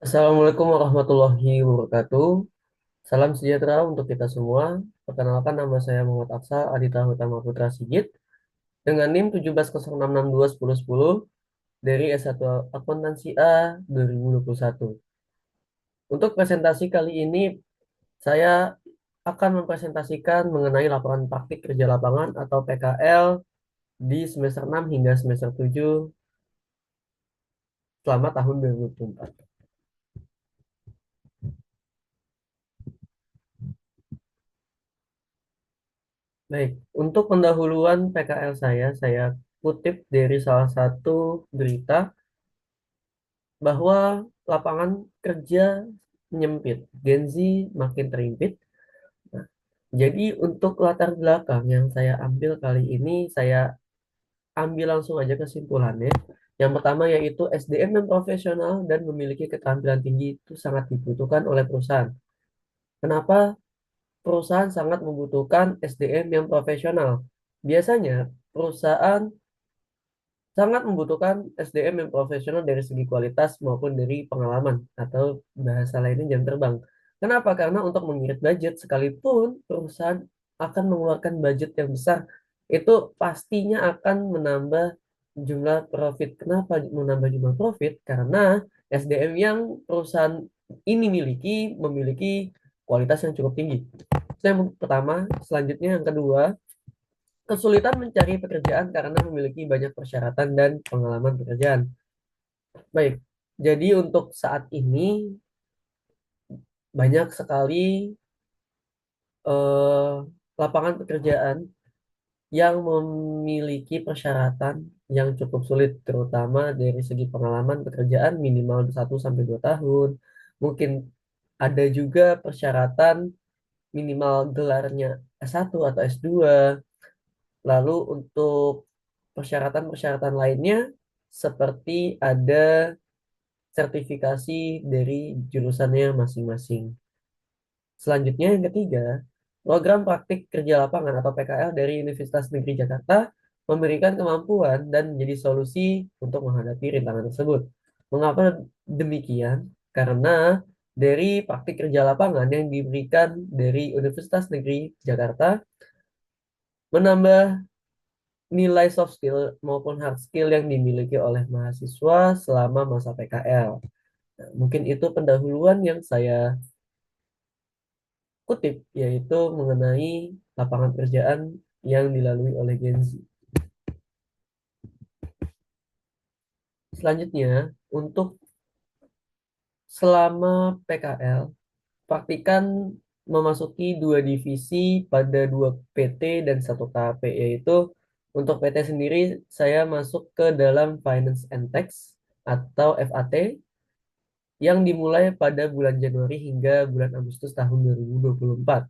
Assalamualaikum warahmatullahi wabarakatuh. Salam sejahtera untuk kita semua. Perkenalkan, nama saya Muhammad Aksa Adita Hutama Putra Sigit dengan NIM 1706621010 dari S1 Akuntansi A 2021. Untuk presentasi kali ini, saya akan mempresentasikan mengenai laporan praktik kerja lapangan atau PKL di semester 6 hingga semester 7 selama tahun 2024. Baik, untuk pendahuluan PKL saya kutip dari salah satu berita bahwa lapangan kerja menyempit, Gen Z makin terimpit. Nah, jadi untuk latar belakang yang saya ambil kali ini, saya ambil langsung aja kesimpulannya. Yang pertama yaitu SDM yang profesional dan memiliki keterampilan tinggi itu sangat dibutuhkan oleh perusahaan. Kenapa perusahaan sangat membutuhkan SDM yang profesional? Biasanya perusahaan sangat membutuhkan SDM yang profesional dari segi kualitas maupun dari pengalaman atau bahasa lainnya jam terbang. Kenapa? Karena untuk mengirit budget sekalipun perusahaan akan mengeluarkan budget yang besar, itu pastinya akan menambah jumlah profit. Kenapa menambah jumlah profit? Karena SDM yang perusahaan ini memiliki kualitas yang cukup tinggi. Itu yang pertama. Selanjutnya yang kedua, kesulitan mencari pekerjaan karena memiliki banyak persyaratan dan pengalaman pekerjaan. Baik, jadi untuk saat ini banyak sekali eh, lapangan pekerjaan yang memiliki persyaratan yang cukup sulit, terutama dari segi pengalaman pekerjaan minimal 1 sampai 2 tahun. Mungkin ada juga persyaratan minimal gelarnya S1 atau S2. Lalu untuk persyaratan-persyaratan lainnya seperti ada sertifikasi dari jurusannya masing-masing. Selanjutnya yang ketiga, program praktik kerja lapangan atau PKL dari Universitas Negeri Jakarta memberikan kemampuan dan menjadi solusi untuk menghadapi rintangan tersebut. Mengapa demikian? Karena dari praktik kerja lapangan yang diberikan dari Universitas Negeri Jakarta menambah nilai soft skill maupun hard skill yang dimiliki oleh mahasiswa selama masa PKL. Nah, mungkin itu pendahuluan yang saya kutip, yaitu mengenai lapangan pekerjaan yang dilalui oleh Gen Z. Selanjutnya, untuk selama PKL, praktikan memasuki 2 divisi pada 2 PT dan 1 KP, yaitu untuk PT sendiri saya masuk ke dalam Finance and Tax atau FAT yang dimulai pada bulan Januari hingga bulan Agustus tahun 2024.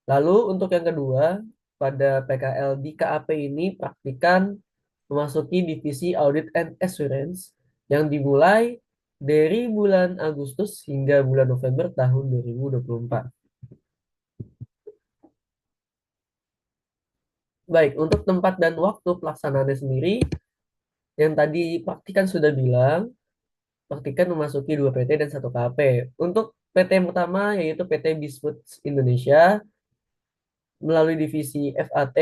Lalu untuk yang kedua, pada PKL di KAP ini praktikan memasuki divisi Audit and Assurance yang dimulai dari bulan Agustus hingga bulan November tahun 2024. Baik, untuk tempat dan waktu pelaksanaannya sendiri, yang tadi praktikan sudah bilang, praktikan memasuki 2 PT dan 1 KP. Untuk PT yang pertama yaitu PT Bisfoods Indonesia melalui divisi FAT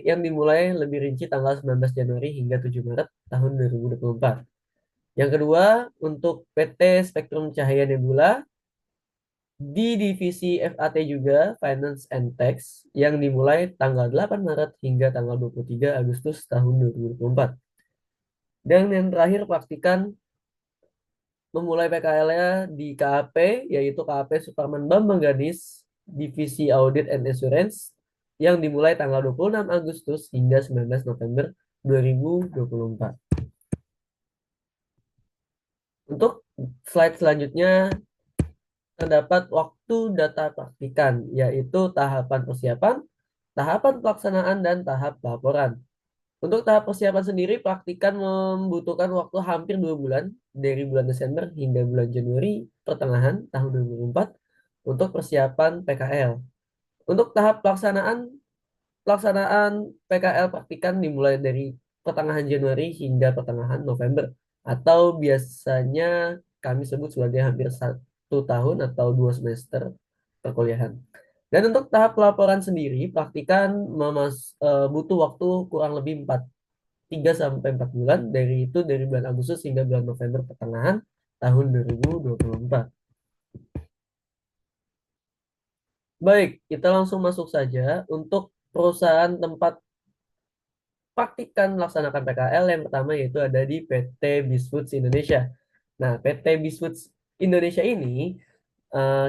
yang dimulai lebih rinci tanggal 19 Januari hingga 7 Maret tahun 2024. Yang kedua, untuk PT Spektrum Cahaya Nebula di divisi FAT juga Finance and Tax yang dimulai tanggal 8 Maret hingga tanggal 23 Agustus tahun 2024. Dan yang terakhir praktikan memulai PKL-nya di KAP, yaitu KAP Suparman Bambang Gadis, Divisi Audit and Assurance, yang dimulai tanggal 26 Agustus hingga 19 November 2024. Untuk slide selanjutnya, terdapat waktu data praktikan, yaitu tahapan persiapan, tahapan pelaksanaan, dan tahap laporan. Untuk tahap persiapan sendiri, praktikan membutuhkan waktu hampir 2 bulan, dari bulan Desember hingga bulan Januari pertengahan tahun 2024 untuk persiapan PKL. Untuk tahap pelaksanaan PKL praktikan dimulai dari pertengahan Januari hingga pertengahan November, atau biasanya kami sebut sebagai hampir 1 tahun atau 2 semester perkuliahan. Dan untuk tahap pelaporan sendiri, praktikan butuh waktu kurang lebih 3 sampai 4 bulan, dari bulan Agustus hingga bulan November pertengahan tahun 2024. Baik, kita langsung masuk saja untuk perusahaan tempat praktikan melaksanakan PKL. Yang pertama yaitu ada di PT Bisfoods Indonesia. Nah, PT Bisfoods Indonesia ini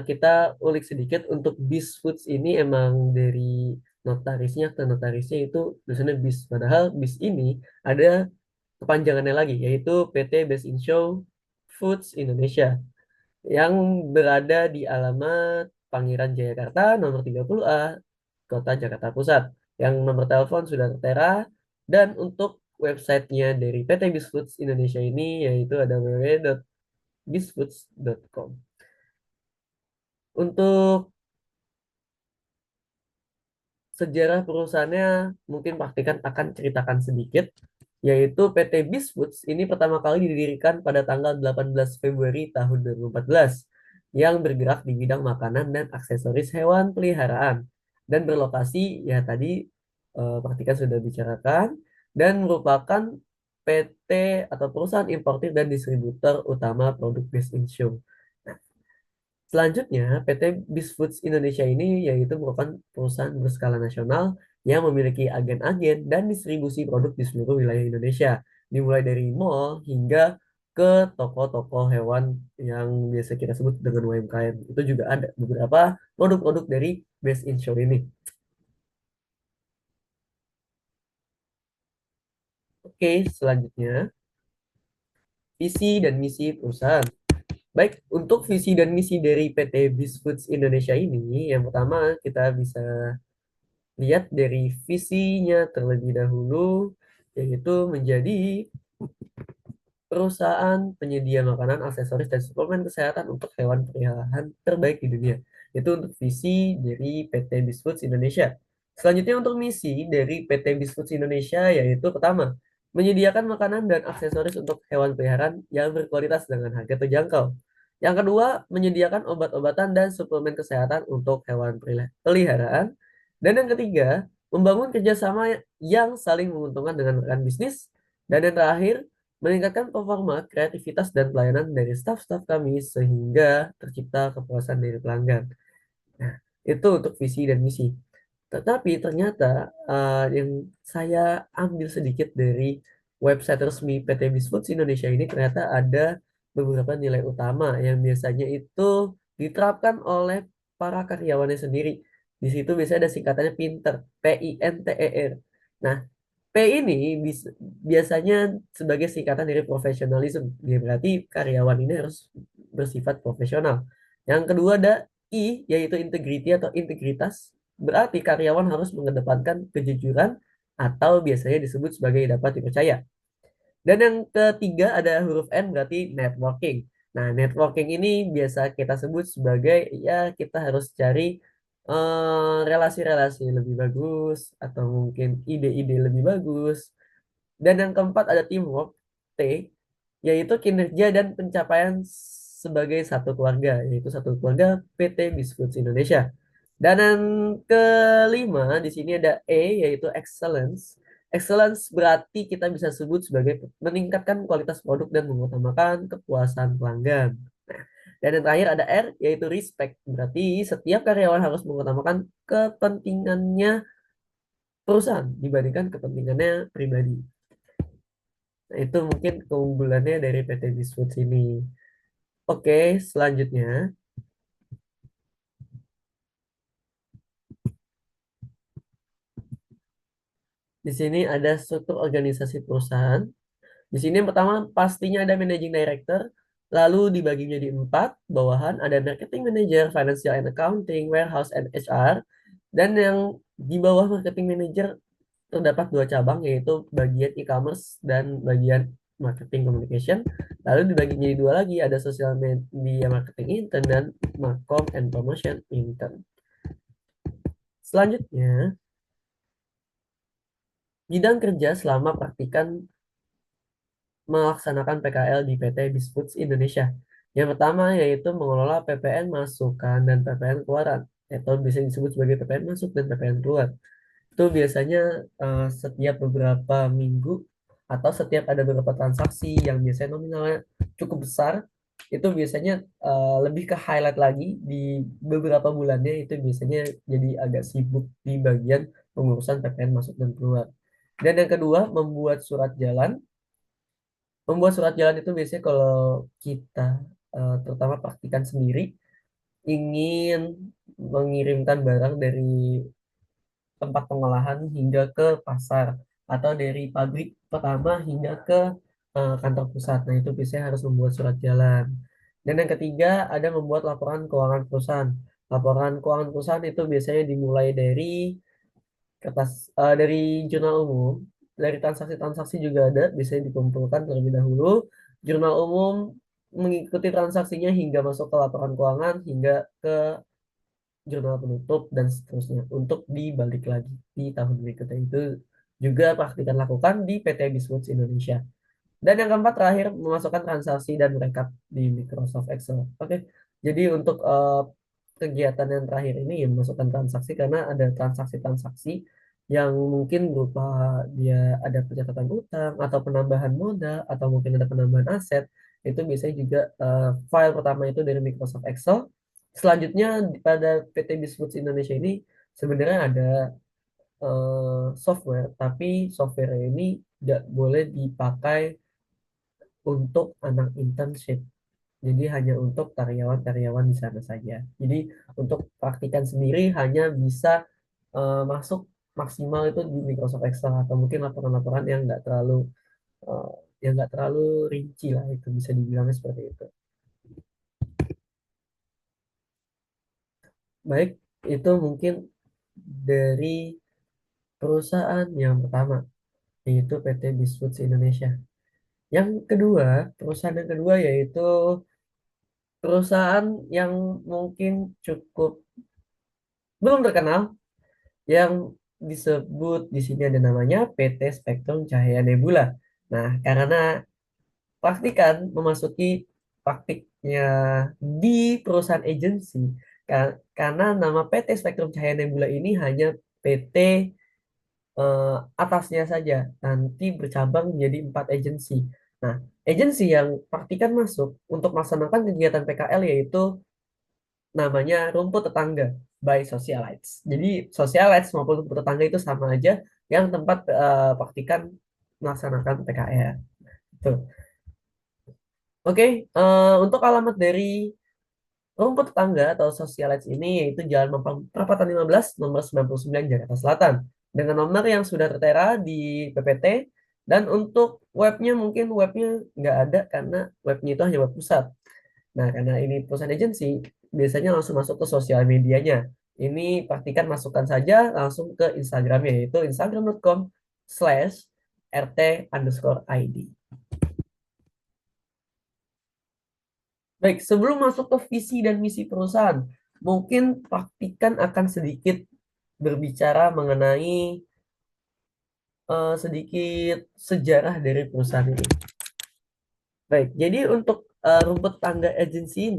kita ulik sedikit. Untuk Bisfoods ini emang dari notarisnya ke notarisnya itu tulisannya Bis. Padahal Bis ini ada kepanjangannya lagi, yaitu PT Best in Show Foods Indonesia yang berada di alamat Pangeran Jayakarta nomor 30A, Kota Jakarta Pusat. Yang nomor telepon sudah tertera, dan untuk websitenya dari PT Bisfoods Indonesia ini yaitu ada www.bisfoods.com. Untuk sejarah perusahaannya mungkin praktikan akan ceritakan sedikit, yaitu PT Bisfoods ini pertama kali didirikan pada tanggal 18 Februari tahun 2014 yang bergerak di bidang makanan dan aksesoris hewan peliharaan dan berlokasi ya tadi praktikan sudah bicarakan, dan merupakan PT atau perusahaan importir dan distributor utama produk Best in Show. Selanjutnya, PT Bisfoods Indonesia ini yaitu merupakan perusahaan berskala nasional yang memiliki agen-agen dan distribusi produk di seluruh wilayah Indonesia, dimulai dari mall hingga ke toko-toko hewan yang biasa kita sebut dengan UMKM. Itu juga ada beberapa produk-produk dari Best in Show ini. Oke, selanjutnya visi dan misi perusahaan. Baik, untuk visi dan misi dari PT Bisfoods Indonesia ini, yang pertama kita bisa lihat dari visinya terlebih dahulu, yaitu menjadi perusahaan penyedia makanan, aksesoris, dan suplemen kesehatan untuk hewan peliharaan terbaik di dunia. Itu untuk visi dari PT Bisfoods Indonesia. Selanjutnya untuk misi dari PT Bisfoods Indonesia yaitu pertama, menyediakan makanan dan aksesoris untuk hewan peliharaan yang berkualitas dengan harga terjangkau. Yang kedua, menyediakan obat-obatan dan suplemen kesehatan untuk hewan peliharaan. Dan yang ketiga, membangun kerjasama yang saling menguntungkan dengan rekan bisnis. Dan yang terakhir, meningkatkan performa, kreativitas, dan pelayanan dari staf-staf kami sehingga tercipta kepuasan dari pelanggan. Nah, itu untuk visi dan misi. Tetapi ternyata yang saya ambil sedikit dari website resmi PT Bisfoods Indonesia ini, ternyata ada beberapa nilai utama yang biasanya itu diterapkan oleh para karyawannya sendiri. Di situ biasanya ada singkatannya PINTER, PINTER. Nah, P ini biasanya sebagai singkatan dari profesionalism. Ya, berarti karyawan ini harus bersifat profesional. Yang kedua ada I, yaitu integrity atau integritas. Berarti karyawan harus mengedepankan kejujuran atau biasanya disebut sebagai dapat dipercaya. Dan yang ketiga ada huruf N, berarti networking. Nah, networking ini biasa kita sebut sebagai ya kita harus cari relasi-relasi lebih bagus atau mungkin ide-ide lebih bagus. Dan yang keempat ada teamwork, T, yaitu kinerja dan pencapaian sebagai satu keluarga, yaitu satu keluarga PT Bisfoods Indonesia. Dan yang kelima di sini ada E, yaitu excellence. Excellence berarti kita bisa sebut sebagai meningkatkan kualitas produk dan mengutamakan kepuasan pelanggan. Nah, dan yang terakhir ada R, yaitu respect. Berarti setiap karyawan harus mengutamakan kepentingannya perusahaan dibandingkan kepentingannya pribadi. Nah, itu mungkin keunggulannya dari PT Bisfoods ini. Oke, selanjutnya. Di sini ada struktur organisasi perusahaan. Di sini yang pertama pastinya ada managing director, lalu dibagi menjadi 4, bawahan ada marketing manager, financial and accounting, warehouse and HR, dan yang di bawah marketing manager terdapat 2 cabang, yaitu bagian e-commerce dan bagian marketing communication. Lalu dibagi menjadi 2 lagi, ada social media marketing intern dan marcom and promotion intern. Selanjutnya, bidang kerja selama praktikan melaksanakan PKL di PT Bisfoods Indonesia. Yang pertama yaitu mengelola PPN masukan dan PPN keluaran, atau bisa disebut sebagai PPN masuk dan PPN keluar. Itu biasanya setiap beberapa minggu atau setiap ada beberapa transaksi yang biasanya nominalnya cukup besar, itu biasanya lebih ke highlight lagi di beberapa bulannya, itu biasanya jadi agak sibuk di bagian pengurusan PPN masuk dan keluar. Dan yang kedua, membuat surat jalan. Membuat surat jalan itu biasanya kalau kita terutama praktikan sendiri ingin mengirimkan barang dari tempat pengolahan hingga ke pasar atau dari pabrik pertama hingga ke kantor pusat. Nah, itu biasanya harus membuat surat jalan. Dan yang ketiga ada membuat laporan keuangan perusahaan. Laporan keuangan perusahaan itu biasanya dimulai dari dari jurnal umum, dari transaksi-transaksi juga ada, biasanya dikumpulkan terlebih dahulu. Jurnal umum mengikuti transaksinya hingga masuk ke laporan keuangan hingga ke jurnal penutup dan seterusnya untuk dibalik lagi di tahun berikutnya. Itu juga praktikan lakukan di PT Bismoods Indonesia. Dan yang keempat terakhir memasukkan transaksi dan rekap di Microsoft Excel. Oke, jadi untuk kegiatan yang terakhir ini ya memasukkan transaksi, karena ada transaksi-transaksi yang mungkin berupa dia ada pencatatan utang atau penambahan modal atau mungkin ada penambahan aset. Itu biasanya juga file pertama itu dari Microsoft Excel. Selanjutnya pada PT Bismoods Indonesia ini sebenarnya ada software, tapi software ini tidak boleh dipakai untuk anak internship. Jadi hanya untuk karyawan-karyawan di sana saja. Jadi untuk praktikan sendiri hanya bisa masuk maksimal itu di Microsoft Excel atau mungkin laporan-laporan eh, yang nggak terlalu rinci lah, itu bisa dibilangnya seperti itu. Baik, itu mungkin dari perusahaan yang pertama, yaitu PT Bisfoods Indonesia. Yang kedua, perusahaan yang kedua yaitu perusahaan yang mungkin cukup belum terkenal, yang disebut di sini ada namanya PT Spektrum Cahaya Nebula. Nah, karena praktikan memasuki praktiknya di perusahaan agensi, karena nama PT Spektrum Cahaya Nebula ini hanya PT eh, atasnya saja, nanti bercabang menjadi 4 agensi. Nah, agensi yang praktikan masuk untuk melaksanakan kegiatan PKL yaitu namanya rumput tetangga by Socialites. Jadi Socialites maupun rumput tetangga itu sama aja, yang tempat praktikan melaksanakan PKL. Tuh. Oke, untuk alamat dari rumput tetangga atau Socialites ini yaitu Jalan Mampang Perapatan 15 nomor 99 Jakarta Selatan dengan nomor yang sudah tertera di PPT. Dan untuk webnya mungkin webnya nggak ada karena webnya itu hanya web pusat. Nah, karena ini perusahaan agensi, biasanya langsung masuk ke sosial medianya. Ini pastikan masukkan saja langsung ke Instagramnya, yaitu instagram.com/rt_id. Baik, sebelum masuk ke visi dan misi perusahaan, mungkin praktikan akan sedikit berbicara mengenai sedikit sejarah dari perusahaan ini. Baik, jadi untuk rumput tangga agensi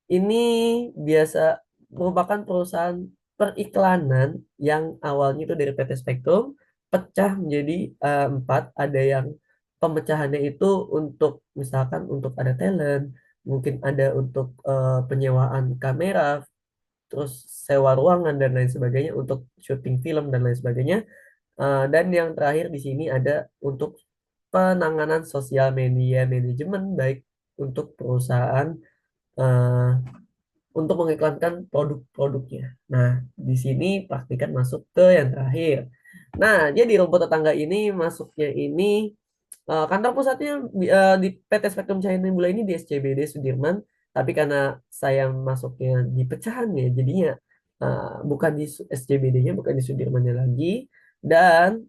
ini biasa merupakan perusahaan periklanan yang awalnya itu dari PT Spektrum, pecah menjadi 4. Ada yang pemecahannya itu untuk misalkan untuk ada talent, mungkin ada untuk penyewaan kamera, terus sewa ruangan dan lain sebagainya untuk syuting film dan lain sebagainya. Dan yang terakhir di sini ada untuk penanganan sosial media manajemen baik untuk perusahaan eh, untuk mengiklankan produk-produknya. Nah, di sini praktikan masuk ke yang terakhir. Nah, jadi rumput tetangga ini masuknya ini kantor pusatnya di PT Spektrum Cahaya Nebula ini di SCBD Sudirman, tapi karena saya masuknya di pecahannya, jadinya bukan di SCBD-nya, bukan di Sudirmannya lagi, dan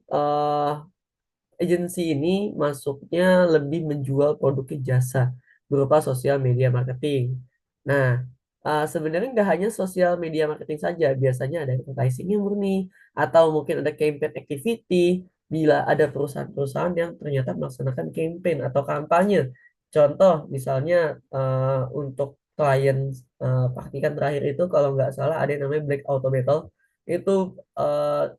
agensi ini masuknya lebih menjual produk ke jasa berupa sosial media marketing. Nah, sebenarnya nggak hanya sosial media marketing saja, biasanya ada advertising-nya murni, atau mungkin ada campaign activity bila ada perusahaan-perusahaan yang ternyata melaksanakan campaign atau kampanye. Contoh misalnya untuk klien praktikan terakhir itu kalau nggak salah ada yang namanya Black Auto Battle. Itu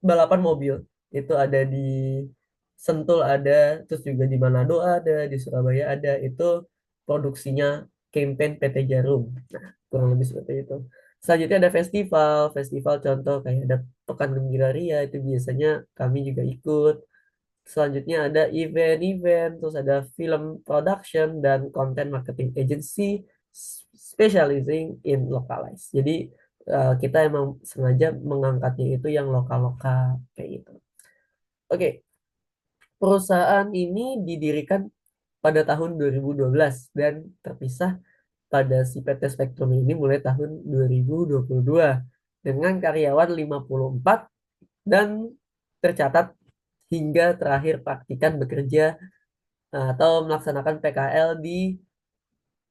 balapan mobil. Itu ada di Sentul ada, terus juga di Manado ada, di Surabaya ada. Itu produksinya campaign PT Jarum. Nah, kurang lebih seperti itu. Selanjutnya ada festival, festival contoh kayak ada Pekan Gembira Ria itu biasanya kami juga ikut. Selanjutnya ada event-event, terus ada film production dan content marketing agency specializing in localize. Jadi kita emang sengaja mengangkatnya itu yang lokal-lokal kayak gitu. Oke, perusahaan ini didirikan pada tahun 2012 dan terpisah pada si PT Spektrum ini mulai tahun 2022 dengan karyawan 54 dan tercatat hingga terakhir praktikan bekerja atau melaksanakan PKL di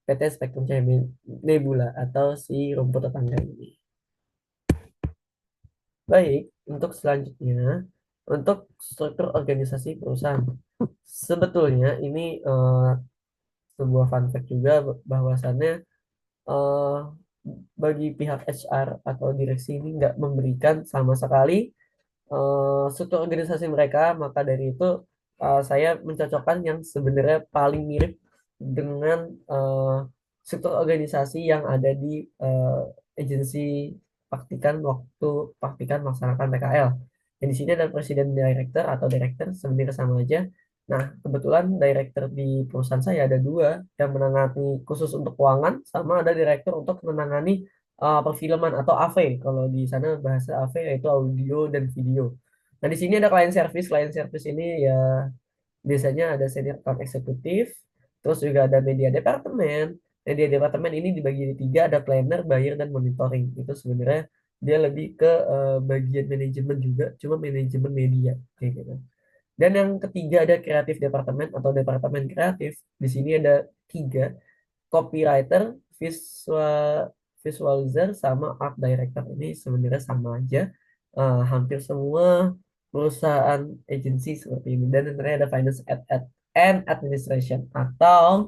PT Spektrum Cahaya Nebula atau si rumput tetangga ini. Baik, untuk selanjutnya, untuk struktur organisasi perusahaan. Sebetulnya ini sebuah fun fact juga bahwasannya eh, bagi pihak HR atau direksi ini nggak memberikan sama sekali struktur organisasi mereka, maka dari itu saya mencocokkan yang sebenarnya paling mirip dengan struktur organisasi yang ada di agensi praktikan melaksanakan PKL. Dan di sini ada presiden director atau director sebenarnya sama aja. Nah, kebetulan director di perusahaan saya ada dua yang menangani khusus untuk keuangan, sama ada director untuk menangani perfilman atau AV. Kalau di sana bahasa AV yaitu audio dan video. Nah, di sini ada client service. Client service ini ya biasanya ada senior account eksekutif, terus juga ada media departemen. Media departemen ini dibagi di tiga, ada planner, buyer, dan monitoring. Itu sebenarnya dia lebih ke bagian manajemen juga, cuma manajemen media kayak gitu. Dan yang ketiga ada kreatif departemen atau departemen kreatif. Di sini ada tiga, copywriter, visualizer, sama art director. Ini sebenarnya sama aja. Hampir semua perusahaan agency seperti ini. Dan tentunya ada finance and administration atau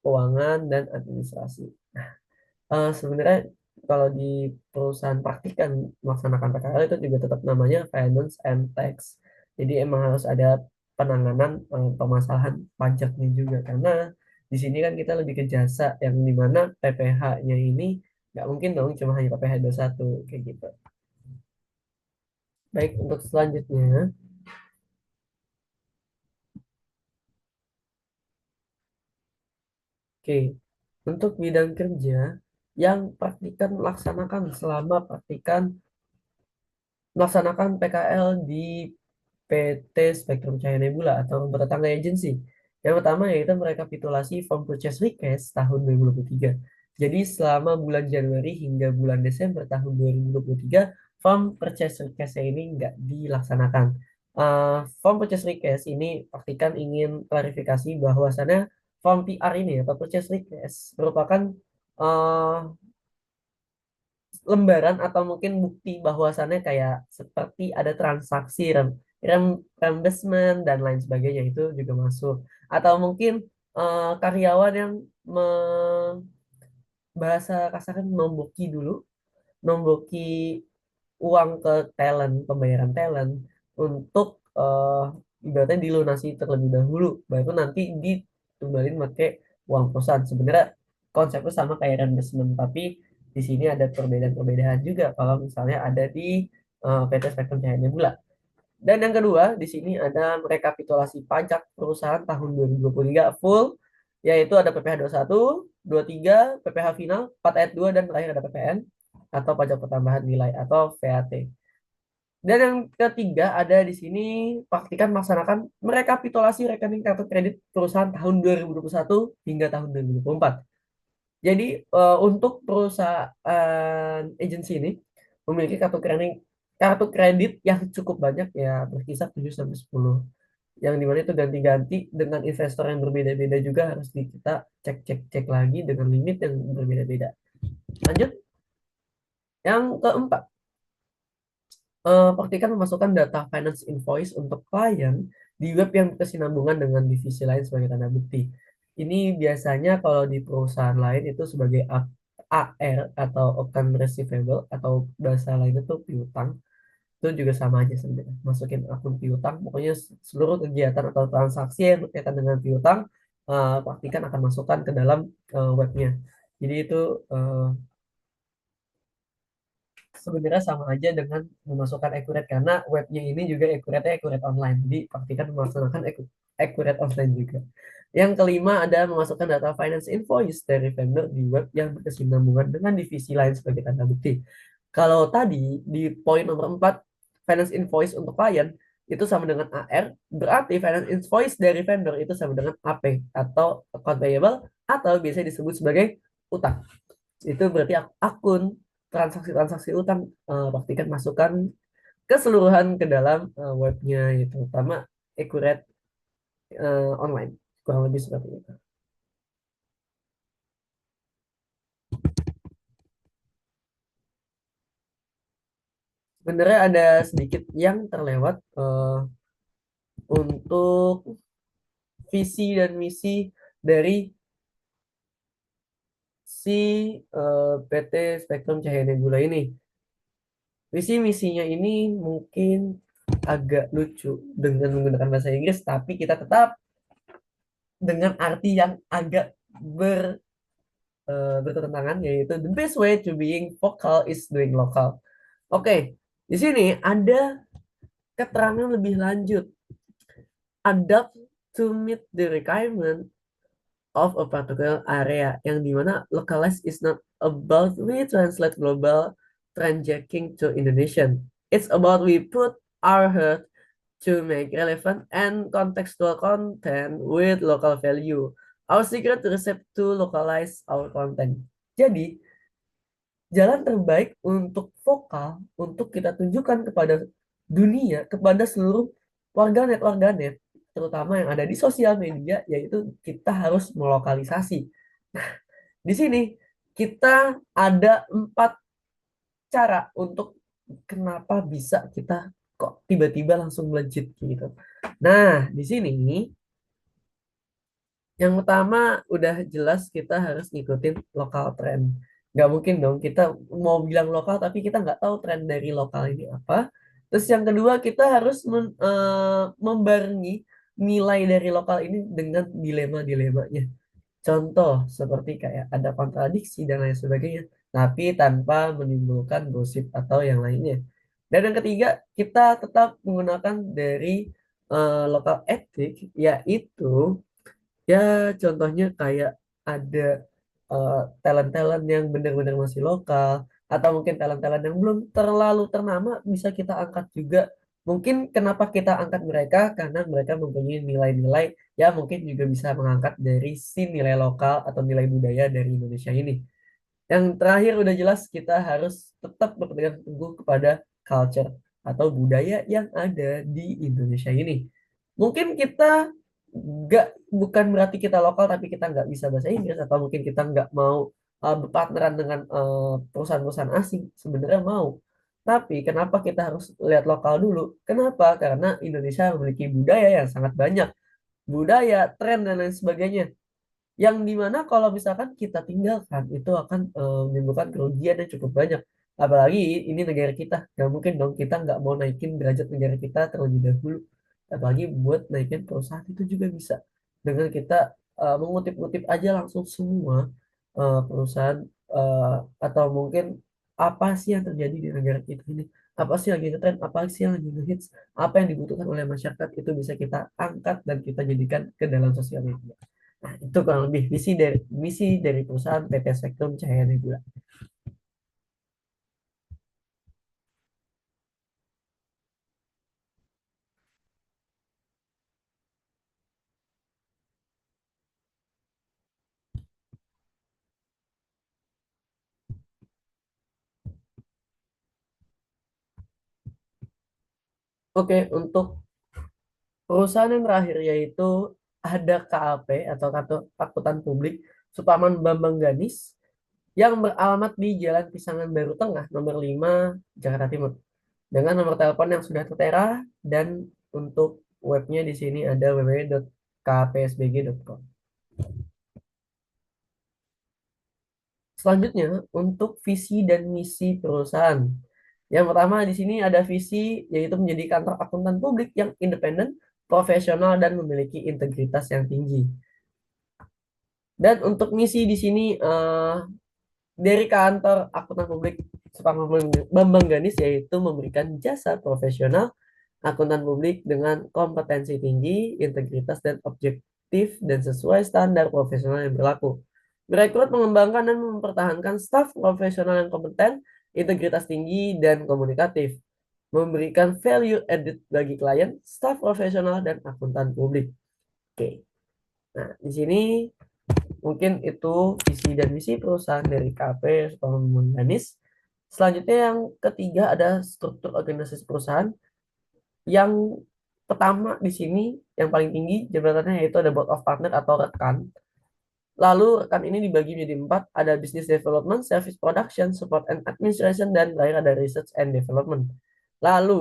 keuangan dan administrasi. Sebenarnya kalau di perusahaan praktikan melaksanakan PKL itu juga tetap namanya finance and tax. Jadi emang harus ada penanganan permasalahan pajaknya juga karena di sini kan kita lebih ke jasa yang dimana PPh-nya ini nggak mungkin dong cuma hanya PPh satu kayak gitu. Baik, untuk selanjutnya, oke, untuk bidang kerja yang praktikan melaksanakan PKL di PT Spektrum Cahaya Nebula atau bertetangga agensi. Yang pertama yaitu merekapitulasi form purchase request tahun 2023. Jadi selama bulan Januari hingga bulan Desember tahun 2023, form purchase request ini nggak dilaksanakan. Form purchase request ini pastikan ingin klarifikasi bahwasannya form PR ini atau purchase request merupakan uh, lembaran atau mungkin bukti bahwasannya kayak seperti ada transaksi rem, reimbursement dan lain sebagainya itu juga masuk atau mungkin karyawan yang bahasa kasarnya nomboki uang ke talent, pembayaran talent untuk ibaratnya dilunasi terlebih dahulu, baru nanti ditumbalin pakai uang perusahaan. Sebenarnya konsepnya sama kayak reimbursement, tapi di sini ada perbedaan-perbedaan juga kalau misalnya ada di PT Spektrum Cahaya Nebula. Dan yang kedua, di sini ada rekapitulasi pajak perusahaan tahun 2023 full, yaitu ada PPh 21, 23, PPh final, 4 ayat 2, dan terakhir ada PPN, atau pajak pertambahan nilai, atau VAT. Dan yang ketiga ada di sini pastikan melaksanakan merekapitulasi rekening kartu kredit perusahaan tahun 2021 hingga tahun 2024. Jadi untuk perusahaan agensi ini memiliki kartu kredit yang cukup banyak ya berkisar 7 sampai 10. Yang dimana itu ganti-ganti dengan investor yang berbeda-beda juga harus kita cek-cek lagi dengan limit yang berbeda-beda. Lanjut, yang keempat, praktikan memasukkan data finance invoice untuk klien di web yang berkesinambungan dengan divisi lain sebagai tanda bukti. Ini biasanya kalau di perusahaan lain itu sebagai AR atau account receivable atau bahasa lain itu piutang. Itu juga sama aja sebenarnya. Masukin akun piutang, pokoknya seluruh kegiatan atau transaksi yang berkaitan dengan piutang, pastikan akan masukkan ke dalam webnya. Jadi itu eh, sebenarnya sama aja dengan memasukkan accurate karena webnya ini juga accurate online. Jadi pastikan melaksanakan accurate offline juga. Yang kelima ada memasukkan data finance invoice dari vendor di web yang berkesinambungan dengan divisi lain sebagai tanda bukti. Kalau tadi di poin nomor 4 finance invoice untuk klien itu sama dengan AR, berarti finance invoice dari vendor itu sama dengan AP atau account payable atau biasa disebut sebagai utang. Itu berarti akun transaksi-transaksi utang, pastikan masukkan keseluruhan ke dalam webnya itu, terutama accurate online, kurang lebih seperti itu. Sebenarnya ada sedikit yang terlewat untuk visi dan misi dari si PT Spektrum Cahaya Nebula ini. Visi misinya ini mungkin agak lucu dengan menggunakan bahasa Inggris, tapi kita tetap dengan arti yang agak bertentangan, yaitu the best way to being vocal is doing local. Oke, di sini ada keterangan lebih lanjut. Adapt to meet the requirement of a particular area, yang dimana localize is not about we translate global trendjacking to Indonesian. It's about we put our heart to make relevant and contextual content with local value. Our secret recipe to localize our content. Jadi, jalan terbaik untuk vokal, untuk kita tunjukkan kepada dunia, kepada seluruh warganet-warganet, terutama yang ada di sosial media, yaitu kita harus melokalisasi. Di sini kita ada 4 cara untuk kenapa bisa kita kok tiba-tiba langsung melejit gitu. Nah, di sini yang pertama udah jelas kita harus ngikutin lokal trend. Nggak mungkin dong kita mau bilang lokal tapi kita nggak tahu tren dari lokal ini apa. Terus yang kedua kita harus membarengi nilai dari lokal ini dengan dilema-dilemanya. Contoh seperti kayak ada kontradiksi dan lain sebagainya, tapi tanpa menimbulkan gosip atau yang lainnya. Dan yang ketiga, kita tetap menggunakan dari lokal etik, yaitu ya contohnya kayak ada eh, talent-talent yang benar-benar masih lokal atau mungkin talent-talent yang belum terlalu ternama bisa kita angkat juga. Mungkin kenapa kita angkat mereka karena mereka mempunyai nilai-nilai ya mungkin juga bisa mengangkat dari si nilai lokal atau nilai budaya dari Indonesia ini. Yang terakhir udah jelas kita harus tetap berpegang teguh kepada culture atau budaya yang ada di Indonesia ini. Mungkin kita nggak bukan berarti kita lokal tapi kita nggak bisa bahasa Inggris atau mungkin kita nggak mau berpartneran dengan perusahaan-perusahaan asing. Sebenarnya mau. Tapi kenapa kita harus lihat lokal dulu? Kenapa? Karena Indonesia memiliki budaya yang sangat banyak, budaya, tren dan lain sebagainya yang dimana kalau misalkan kita tinggalkan itu akan menimbulkan kerugian yang cukup banyak. Apalagi ini negara kita, nggak mungkin dong kita nggak mau naikin derajat negara kita terlebih dahulu. Apalagi buat naikin perusahaan itu juga bisa dengan kita mengutip-utip aja langsung semua perusahaan eh, atau mungkin apa sih yang terjadi di negara kita ini, apa sih yang lagi ngetren, apa sih yang lagi ngehits, apa yang dibutuhkan oleh masyarakat itu bisa kita angkat dan kita jadikan ke dalam sosial media. Nah, itu kurang lebih misi dari perusahaan PT Spektrum Cahaya Nebula. Oke, untuk perusahaan yang terakhir yaitu ada KAP atau Kartu Akuntan Publik Suparman Bambang Ganis yang beralamat di Jalan Pisangan Baru Tengah nomor 5 Jakarta Timur dengan nomor telepon yang sudah tertera dan untuk webnya di sini ada www.kpsbg.com. Selanjutnya, untuk visi dan misi perusahaan. Yang pertama di sini ada visi, yaitu menjadi kantor akuntan publik yang independen, profesional, dan memiliki integritas yang tinggi. Dan untuk misi di sini dari kantor akuntan publik Bambang Ganis, yaitu memberikan jasa profesional akuntan publik dengan kompetensi tinggi, integritas dan objektif dan sesuai standar profesional yang berlaku. Merekrut, mengembangkan dan mempertahankan staf profesional yang kompeten, integritas tinggi dan komunikatif. Memberikan value added bagi klien, staf profesional dan akuntan publik. Oke. Nah, di sini mungkin itu visi dan misi perusahaan dari KP Sutomo Danis. Selanjutnya yang ketiga ada struktur organisasi perusahaan. Yang pertama di sini yang paling tinggi jabatannya yaitu ada board of partner atau rekan. Lalu rekan ini dibagi menjadi empat, ada business development, service production, support and administration, dan terakhir ada research and development. Lalu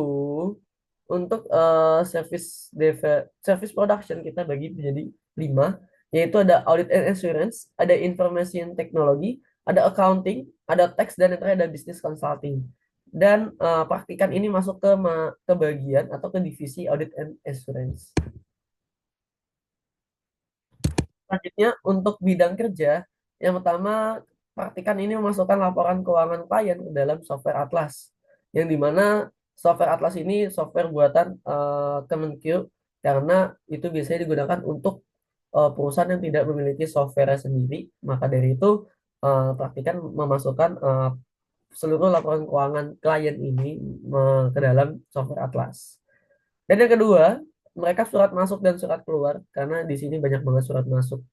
untuk service production kita bagi menjadi lima, yaitu ada audit and assurance, ada information technology, ada accounting, ada tax, dan yang terakhir ada business consulting. Dan praktikan ini masuk ke bagian atau ke divisi audit and assurance. Selanjutnya untuk bidang kerja, yang pertama praktikan ini memasukkan laporan keuangan klien ke dalam software Atlas, yang dimana software Atlas ini software buatan Kemenkyu, karena itu biasanya digunakan untuk perusahaan yang tidak memiliki software sendiri. Maka dari itu praktikan memasukkan seluruh laporan keuangan klien ini ke dalam software Atlas. Dan yang kedua, mereka surat masuk dan surat keluar, karena di sini banyak banget surat masuk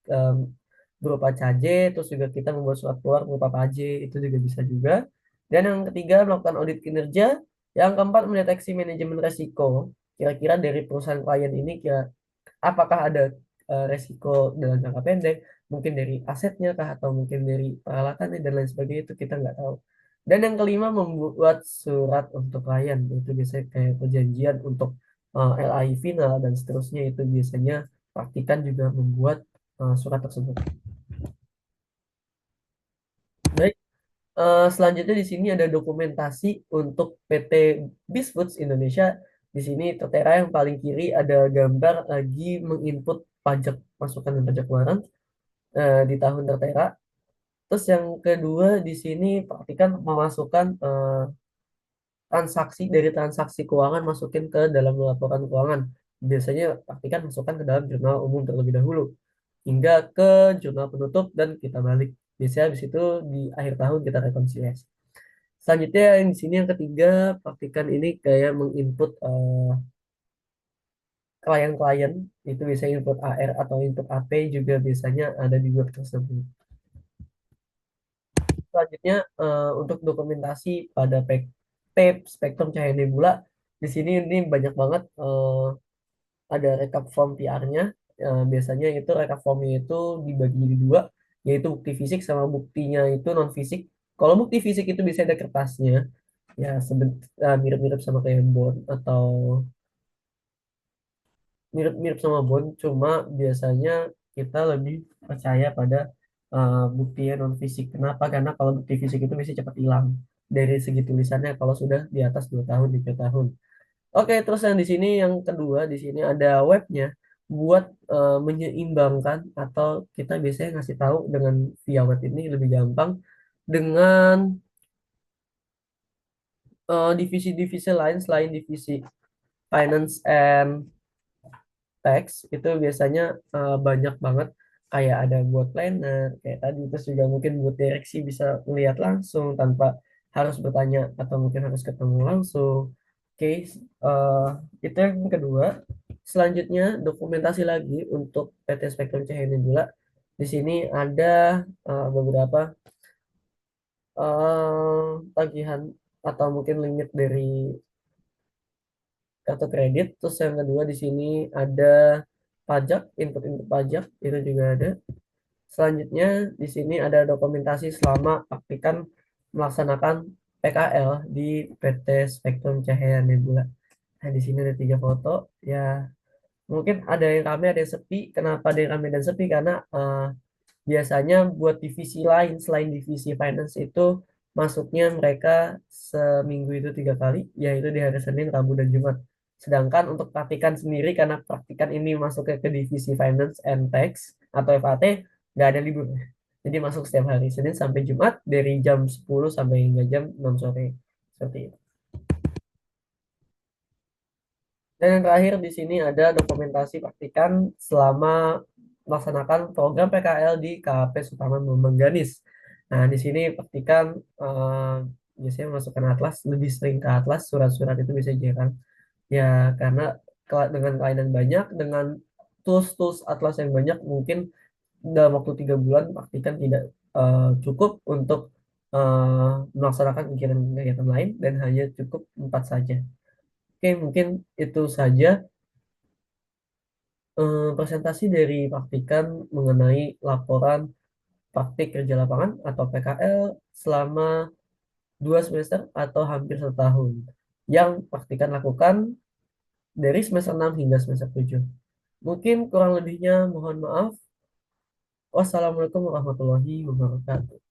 berupa CAJ, terus juga kita membuat surat keluar berupa PAJ, itu juga bisa juga. Dan yang ketiga, melakukan audit kinerja. Yang keempat, mendeteksi manajemen resiko. Kira-kira dari perusahaan klien ini, apakah ada resiko dalam jangka pendek, mungkin dari asetnya kah, atau mungkin dari peralatannya, dan lain sebagainya, itu kita nggak tahu. Dan yang kelima, membuat surat untuk klien. Itu biasanya kayak perjanjian untuk LAI final dan seterusnya, itu biasanya praktikan juga membuat surat tersebut. Baik, selanjutnya di sini ada dokumentasi untuk PT Bisfoods Indonesia. Di sini tertera yang paling kiri ada gambar lagi menginput pajak masukan dan pajak keluaran di tahun tertera. Terus yang kedua di sini praktikan memasukkan transaksi keuangan masukin ke dalam laporan keuangan. Biasanya praktikan masukkan ke dalam jurnal umum terlebih dahulu hingga ke jurnal penutup dan kita balik. Biasanya habis itu di akhir tahun kita rekonsiliasi. Selanjutnya yang di sini yang ketiga, praktikan ini kayak menginput klien-klien, itu biasanya input AR atau input AP juga biasanya ada di web tersebut. Selanjutnya untuk dokumentasi pada tape spektrum cahaya nebula, di sini ini banyak banget ada rekap form PR-nya. Biasanya itu rekap formnya itu dibagi jadi dua, yaitu bukti fisik sama buktinya itu non fisik. Kalau bukti fisik itu bisa ada kertasnya, ya mirip-mirip sama kayak bond atau mirip-mirip sama bond, cuma biasanya kita lebih percaya pada bukti non fisik. Kenapa? Karena kalau bukti fisik itu bisa cepat hilang dari segi tulisannya kalau sudah di atas 2 tahun, 3 tahun. Oke, terus yang di sini yang kedua, di sini ada webnya buat menyeimbangkan, atau kita biasanya ngasih tahu dengan via web ini lebih gampang dengan divisi-divisi lain selain divisi finance and tax. Itu biasanya banyak banget, kayak ada buat planner kayak tadi, terus juga mungkin buat direksi bisa melihat langsung tanpa harus bertanya atau mungkin harus ketemu langsung. Oke, eh, itu yang kedua. Selanjutnya dokumentasi lagi untuk PT Spektrum Cahaya Nebula. Di sini ada beberapa tagihan atau mungkin limit dari kartu kredit. Terus yang kedua di sini ada pajak, input-input pajak itu juga ada. Selanjutnya di sini ada dokumentasi selama praktikan melaksanakan PKL di PT Spektrum Cahaya Nebula. Nah, di sini ada 3 foto. Ya, mungkin ada yang rame, ada yang sepi. Kenapa ada yang rame dan sepi? Karena Biasanya buat divisi lain selain divisi finance itu masuknya mereka seminggu itu 3 kali, yaitu di hari Senin, Rabu, dan Jumat. Sedangkan untuk praktikan sendiri, karena praktikan ini masuknya ke divisi finance and tax atau FAT, nggak ada libur. Jadi masuk setiap hari Senin sampai Jumat dari jam 10 sampai hingga jam 6 sore. Seperti itu. Dan yang terakhir di sini ada dokumentasi praktikan selama melaksanakan program PKL di KP Suparman Bambang Ganis. Nah, di sini praktikan eh, biasanya masukkan atlas, lebih sering ke atlas, surat-surat itu bisa jarang. Ya, karena dengan klien yang banyak, dengan tools-tools atlas yang banyak, mungkin dalam waktu 3 bulan praktikan tidak cukup untuk melaksanakan kegiatan-kegiatan lain dan hanya cukup 4 saja. Oke, mungkin itu saja presentasi dari praktikan mengenai laporan praktik kerja lapangan atau PKL selama 2 semester atau hampir setahun yang praktikan lakukan dari semester 6 hingga semester 7. Mungkin kurang lebihnya mohon maaf. Wassalamualaikum warahmatullahi wabarakatuh.